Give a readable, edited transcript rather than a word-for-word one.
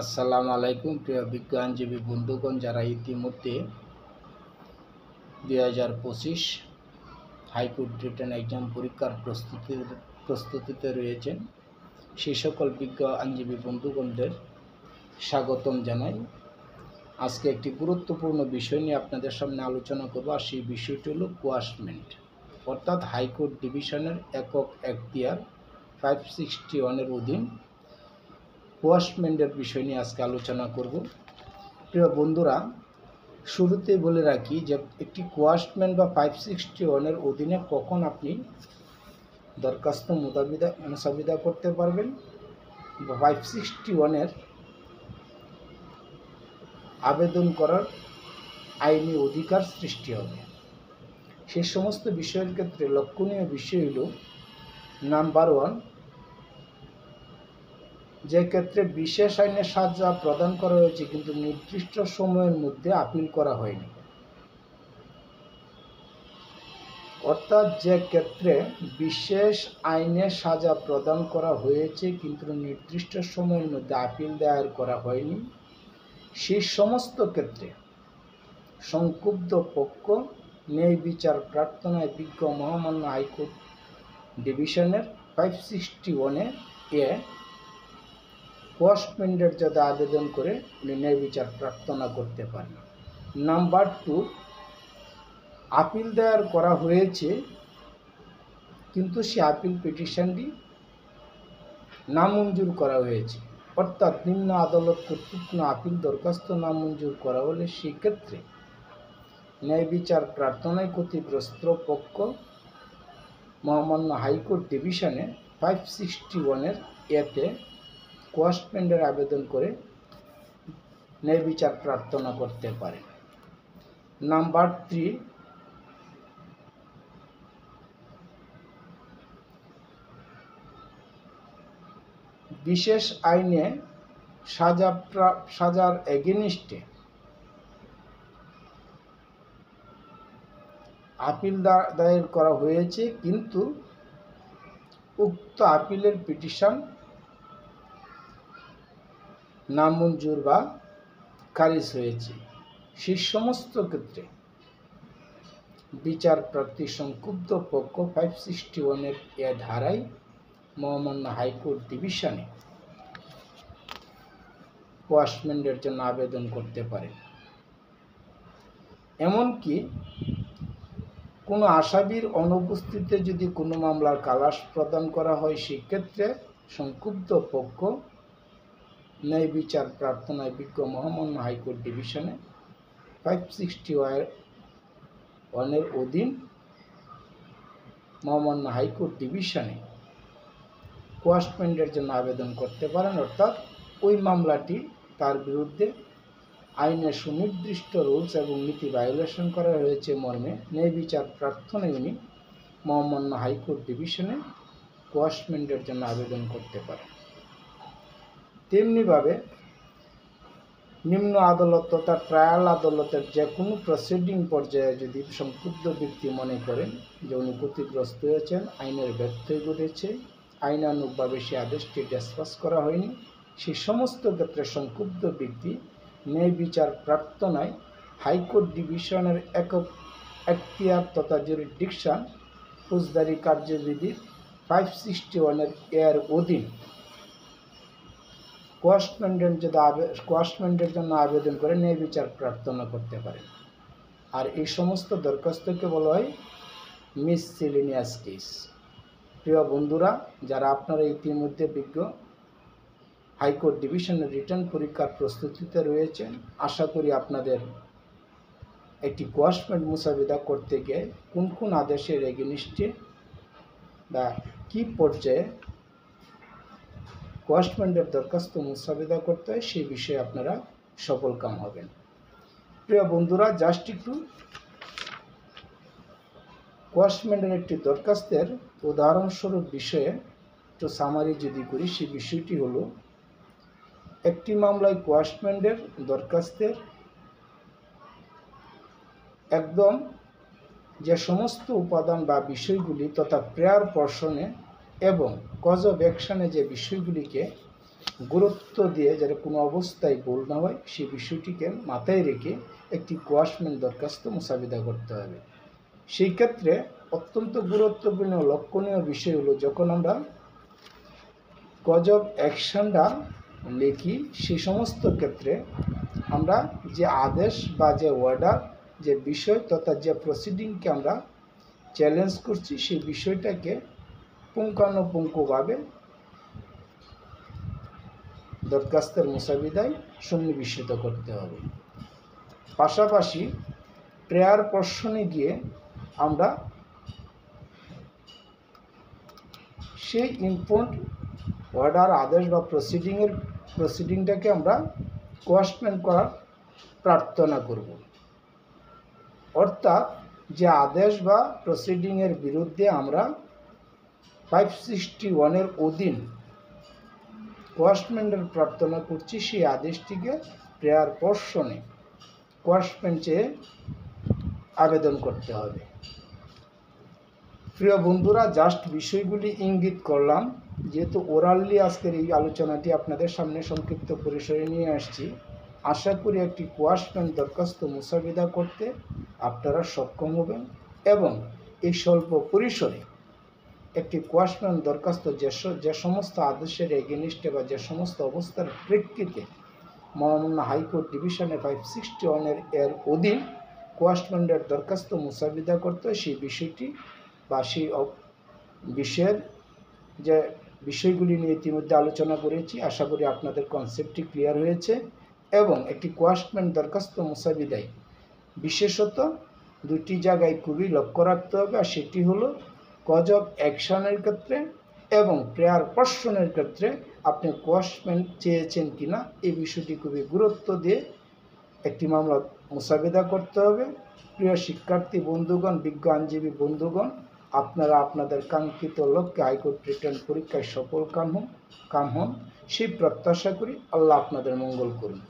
আসসালামু আলাইকুম প্রিয় বিজ্ঞ আইনজীবী বন্ধুগণ, যারা ইতিমধ্যে 2025 হাইকোর্ট রিটেন এক্সাম পরীক্ষার প্রস্তুতিতে রয়েছেন, সেই সকল বিজ্ঞ আইনজীবী বন্ধুগণদের স্বাগতম জানাই। আজকে একটি গুরুত্বপূর্ণ বিষয় নিয়ে আপনাদের সামনে আলোচনা করব, আর সেই বিষয়টি হলো কোয়াশমেন্ট, অর্থাৎ হাইকোর্ট ডিভিশনের একক এখতিয়ার 561-এর অধীন কোয়াশমেন্টের বিষয় নিয়ে আজকে আলোচনা করব। প্রিয় বন্ধুরা, শুরুতেই বলে রাখি যে একটি কোয়াশমেন্ট বা 561-এর অধীনে কখন আপনি দরখাস্ত মুসাবিদা করতে পারবেন বা 561-এর আবেদন করার আইনি অধিকার সৃষ্টি হবে, সে সমস্ত বিষয়ের ক্ষেত্রে লক্ষণীয় বিষয় হল নাম্বার 1, যে ক্ষেত্রে বিশেষ আইনে সাজা প্রদান করা হয়েছে কিন্তু নির্দিষ্ট সময়ের মধ্যে আপিল করা হয়নি, অর্থাৎ যে ক্ষেত্রে বিশেষ আইনে সাজা প্রদান করা হয়েছে কিন্তু নির্দিষ্ট সময়ের মধ্যে আপিল দায়ের করা হয়নি, সেই সমস্ত ক্ষেত্রে সংক্ষুব্ধ পক্ষ ন্যায় বিচার প্রার্থনায় বিজ্ঞ মহামান্য হাইকোর্ট ডিভিশনের 561-এ কোয়াশমেন্টের যাতে আবেদন করে উনি ন্যায় বিচার প্রার্থনা করতে পারেন। নাম্বার 2, আপিল দায়ের করা হয়েছে কিন্তু সে আপিল পিটিশনটি নামঞ্জুর করা হয়েছে, অর্থাৎ নিম্ন আদালত কর্তৃক আপিল দরখাস্ত নামঞ্জুর করা হলে সেক্ষেত্রে ন্যায় বিচার প্রার্থনায় ক্ষতিগ্রস্ত পক্ষ মহামান্য হাইকোর্ট ডিভিশনে 561-এর এতে কোয়াশমেন্টের আবেদন করে ন্যায় বিচার প্রার্থনা করতে পারে। নাম্বার 3, বিশেষ আইনে সাজার এগেনিস্টে আপিল দায়ের করা হয়েছে কিন্তু উক্ত আপিলের পিটিশন নামঞ্জুর বা খারিজ হয়েছে, সেই সমস্ত ক্ষেত্রে বিচার প্রার্থী সংক্ষুব্ধ পক্ষ 561-এর এ ধারায় মহামান্য হাইকোর্ট ডিভিশনে কোয়াশমেন্টের জন্য আবেদন করতে পারে। এমনকি কোনো আসামির অনুপস্থিতিতে যদি কোনো মামলার খালাস প্রদান করা হয়, সেক্ষেত্রে সংক্ষুব্ধ পক্ষ ন্যায় বিচার প্রার্থনায় বিজ্ঞ মহামান্য হাইকোর্ট ডিভিশনে 561-এর অধীন মহামান্য হাইকোর্ট ডিভিশনে কোয়াশমেন্টের জন্য আবেদন করতে পারেন, অর্থাৎ ওই মামলাটি তার বিরুদ্ধে আইনের সুনির্দিষ্ট রুলস এবং নীতি ভায়োলেশন করা হয়েছে মর্মে ন্যায় বিচার প্রার্থনায় উনি মহামান্য হাইকোর্ট ডিভিশনে কোয়াশমেন্টের জন্য আবেদন করতে পারেন। তেমনিভাবে নিম্ন আদালত তথা ট্রায়াল আদালতের যে কোনো প্রসিডিং পর্যায়ে যদি সংক্ষুব্ধ ব্যক্তি মনে করেন যে উনি ক্ষতিগ্রস্ত হয়েছেন, আইনের ব্যত্যয় ঘটেছে, আইনানুগভাবে সে আদেশটি ডিসপাস করা হয়নি, সেই সমস্ত ক্ষেত্রে সংক্ষুব্ধ ব্যক্তি ন্যায় বিচার প্রার্থনায় হাইকোর্ট ডিভিশনের একক এখতিয়ার তথা জুরিসডিকশন ফৌজদারি কার্যবিধির 561-এর অধীন কোয়াশমেন্টের জন্য আবেদন করে ন্যায় বিচার প্রার্থনা করতে পারেন। আর এই সমস্ত দরখাস্তকে বলা হয় মিসসেলেনিয়াস কেস। প্রিয় বন্ধুরা, যারা আপনারা ইতিমধ্যে বিজ্ঞ হাইকোর্ট ডিভিশনের রিটার্ন পরীক্ষার প্রস্তুতিতে রয়েছেন, আশা করি আপনাদের একটি কোয়াশমেন্ট মুসাবিদা করতে গিয়ে কোন কোন আদেশের এগেনিস্টে বা কী পর্যায়ে কোয়াশমেন্টের দরখাস্ত মুসাবিদা করতে হয় সেই বিষয়ে আপনারা সফলকাম হবেন। প্রিয় বন্ধুরা, জাস্ট একটু কোয়াশমেন্টের একটি দরখাস্তের উদাহরণস্বরূপ বিষয়ে একটু সামারি যদি করি, সেই বিষয়টি হলো একটি মামলায় কোয়াশমেন্টের দরখাস্তের একদম যে সমস্ত উপাদান বা বিষয়গুলি তথা প্রেয়ার পোর্শনে এবং কজ অফ অ্যাকশনে যে বিষয়গুলিকে গুরুত্ব দিয়ে যাতে কোনো অবস্থায় ভুল না হয় সেই বিষয়টিকে মাথায় রেখে একটি কোয়াশমেন্ট দরখাস্ত মুসাবিদা করতে হবে। সেই ক্ষেত্রে অত্যন্ত গুরুত্বপূর্ণ লক্ষণীয় বিষয় হলো যখন আমরা কজ অফ অ্যাকশনটা লিখি সেই সমস্ত ক্ষেত্রে আমরা যে আদেশ বা যে অর্ডার, যে বিষয় তথা যে প্রসিডিংকে আমরা চ্যালেঞ্জ করছি সেই বিষয়টাকে পুঙ্খানুপুঙ্খভাবে দরখাস্তের মুসাবিদায় সন্নিবেশিত করতে হবে। পাশাপাশি প্রেয়ার পোর্শনে গিয়ে আমরা সেই ইম্পোর্ট অর্ডার, আদেশ বা প্রসিডিংটাকে আমরা কোয়াশমেন্ট করার প্রার্থনা করব। অর্থাৎ যে আদেশ বা প্রসিডিংয়ের বিরুদ্ধে আমরা 561 অধীন কোয়াশমেন্টের প্রার্থনা করছি সেই আদেশটিকে প্রেয়ার পোর্শনে কোয়াশমেন্ট চেয়ে আবেদন করতে হবে। প্রিয় বন্ধুরা, জাস্ট বিষয়গুলি ইঙ্গিত করলাম, যেহেতু ওরালি আজকের এই আলোচনাটি আপনাদের সামনে সংক্ষিপ্ত পরিসরে নিয়ে আসছি। আশা করি একটি কোয়াশমেন্ট দরখাস্ত মুসাবিদা করতে আপনারা সক্ষম হবেন এবং এই স্বল্প পরিসরে একটি কোয়াশমেন্ট দরখাস্ত যে সমস্ত আদেশের এগেনিস্টে বা যে সমস্ত অবস্থার প্রেক্ষিতে মহামান্য হাইকোর্ট ডিভিশনে 561 এর অধীন কোয়াশমেন্টের দরখাস্ত মুসাবিদা করতে হয় সেই বিষয়টি বা সেই বিষয়ের যে বিষয়গুলি নিয়ে ইতিমধ্যে আলোচনা করেছি, আশা করি আপনাদের কনসেপ্টটি ক্লিয়ার হয়েছে। এবং একটি কোয়াশমেন্ট দরখাস্ত মুসাবিদায় বিশেষত দুটি জায়গায় খুবই লক্ষ্য রাখতে হবে, আর সেটি হলো কজ অফ অ্যাকশনের ক্ষেত্রে এবং প্রেয়ার পোর্শনের ক্ষেত্রে আপনি কোয়াশমেন্ট চেয়েছেন কিনা এই বিষয়টি খুবই গুরুত্ব দিয়ে একটি মামলা মুসাবিদা করতে হবে। প্রিয় শিক্ষার্থী বন্ধুগণ, বিজ্ঞ আইনজীবী বন্ধুগণ, আপনারা আপনাদের কাঙ্ক্ষিত লক্ষ্যে হাইকোর্ট রিটার্ন পরীক্ষায় সফল কাম হন সেই প্রত্যাশা করি। আল্লাহ আপনাদের মঙ্গল করুন।